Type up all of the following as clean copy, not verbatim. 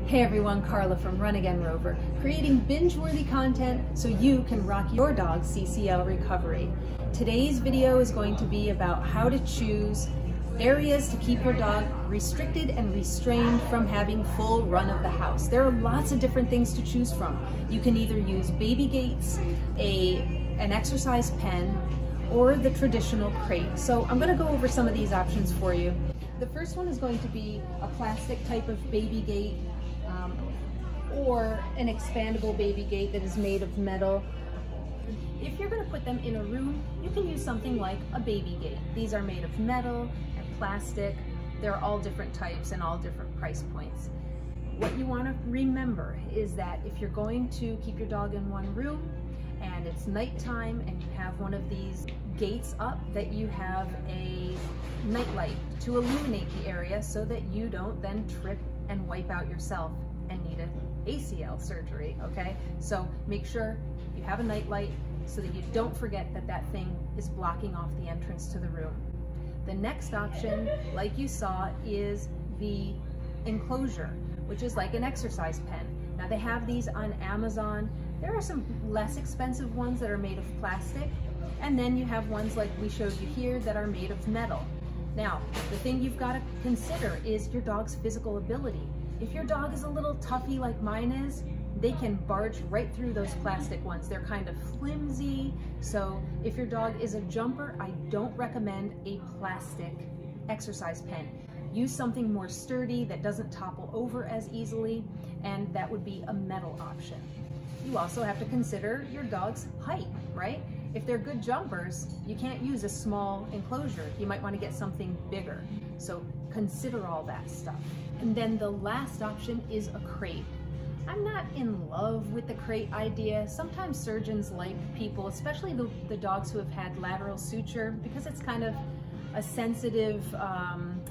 Hey everyone, Carla from Run Again Rover, creating binge-worthy content so you can rock your dog's CCL recovery. Today's video is going to be about how to choose areas to keep your dog restricted and restrained from having full run of the house. There are lots of different things to choose from. You can either use baby gates, an exercise pen, or the traditional crate. So I'm going to go over some of these options for you. The first one is going to be a plastic type of baby gate, or an expandable baby gate that is made of metal. If you're going to put them in a room, you can use something like a baby gate. These are made of metal and plastic. They're all different types and all different price points. What you want to remember is that if you're going to keep your dog in one room and it's nighttime and you have one of these gates up, that you have a nightlight to illuminate the area so that you don't then trip and wipe out yourself and need an ACL surgery, okay? So make sure you have a nightlight so that you don't forget that that thing is blocking off the entrance to the room. The next option, like you saw, is the enclosure, which is like an exercise pen. Now they have these on Amazon. There are some less expensive ones that are made of plastic, and then you have ones like we showed you here that are made of metal. Now, the thing you've got to consider is your dog's physical ability. If your dog is a little toughy like mine is, they can barge right through those plastic ones. They're kind of flimsy, so if your dog is a jumper, I don't recommend a plastic exercise pen. Use something more sturdy that doesn't topple over as easily, and that would be a metal option. You also have to consider your dog's height, right? If they're good jumpers, you can't use a small enclosure. You might want to get something bigger. So consider all that stuff. And then the last option is a crate. I'm not in love with the crate idea. Sometimes surgeons like people, especially the dogs who have had lateral suture, because it's kind of a sensitive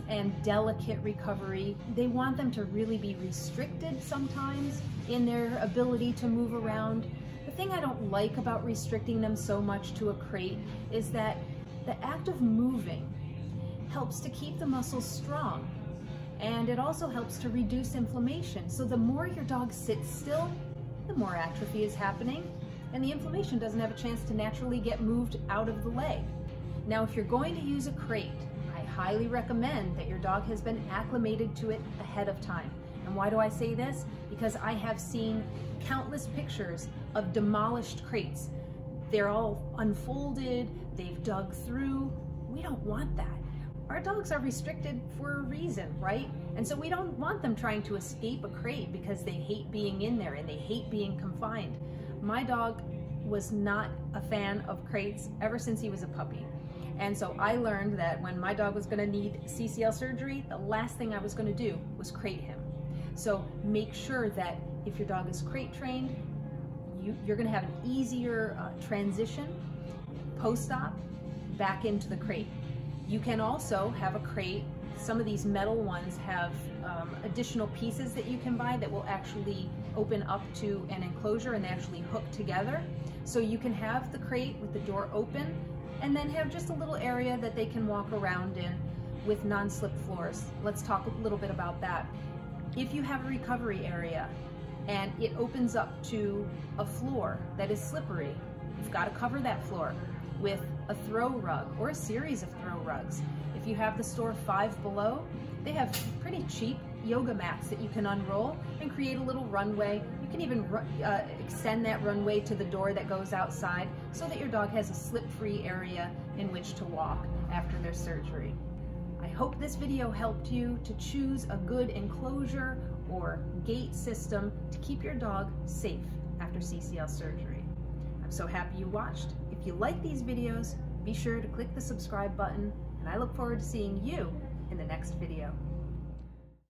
and delicate recovery. They want them to really be restricted sometimes in their ability to move around. The thing I don't like about restricting them so much to a crate is that the act of moving helps to keep the muscles strong, and it also helps to reduce inflammation. So the more your dog sits still, the more atrophy is happening, and the inflammation doesn't have a chance to naturally get moved out of the leg. Now, if you're going to use a crate, I highly recommend that your dog has been acclimated to it ahead of time. And why do I say this? Because I have seen countless pictures of demolished crates. They're all unfolded, they've dug through. We don't want that. Our dogs are restricted for a reason, right? And so we don't want them trying to escape a crate because they hate being in there and they hate being confined. My dog was not a fan of crates ever since he was a puppy. And so I learned that when my dog was gonna need CCL surgery, the last thing I was gonna do was crate him. So make sure that if your dog is crate trained, you're gonna have an easier transition post-op back into the crate. You can also have a crate. Some of these metal ones have additional pieces that you can buy that will actually open up to an enclosure and they actually hook together. So you can have the crate with the door open and then have just a little area that they can walk around in with non-slip floors. Let's talk a little bit about that. If you have a recovery area and it opens up to a floor that is slippery, you've got to cover that floor with a throw rug or a series of throw rugs. If you have the store Five Below, they have pretty cheap yoga mats that you can unroll and create a little runway. You can even extend that runway to the door that goes outside so that your dog has a slip-free area in which to walk after their surgery. I hope this video helped you to choose a good enclosure or gate system to keep your dog safe after CCL surgery. I'm so happy you watched. If you like these videos, be sure to click the subscribe button, and I look forward to seeing you in the next video.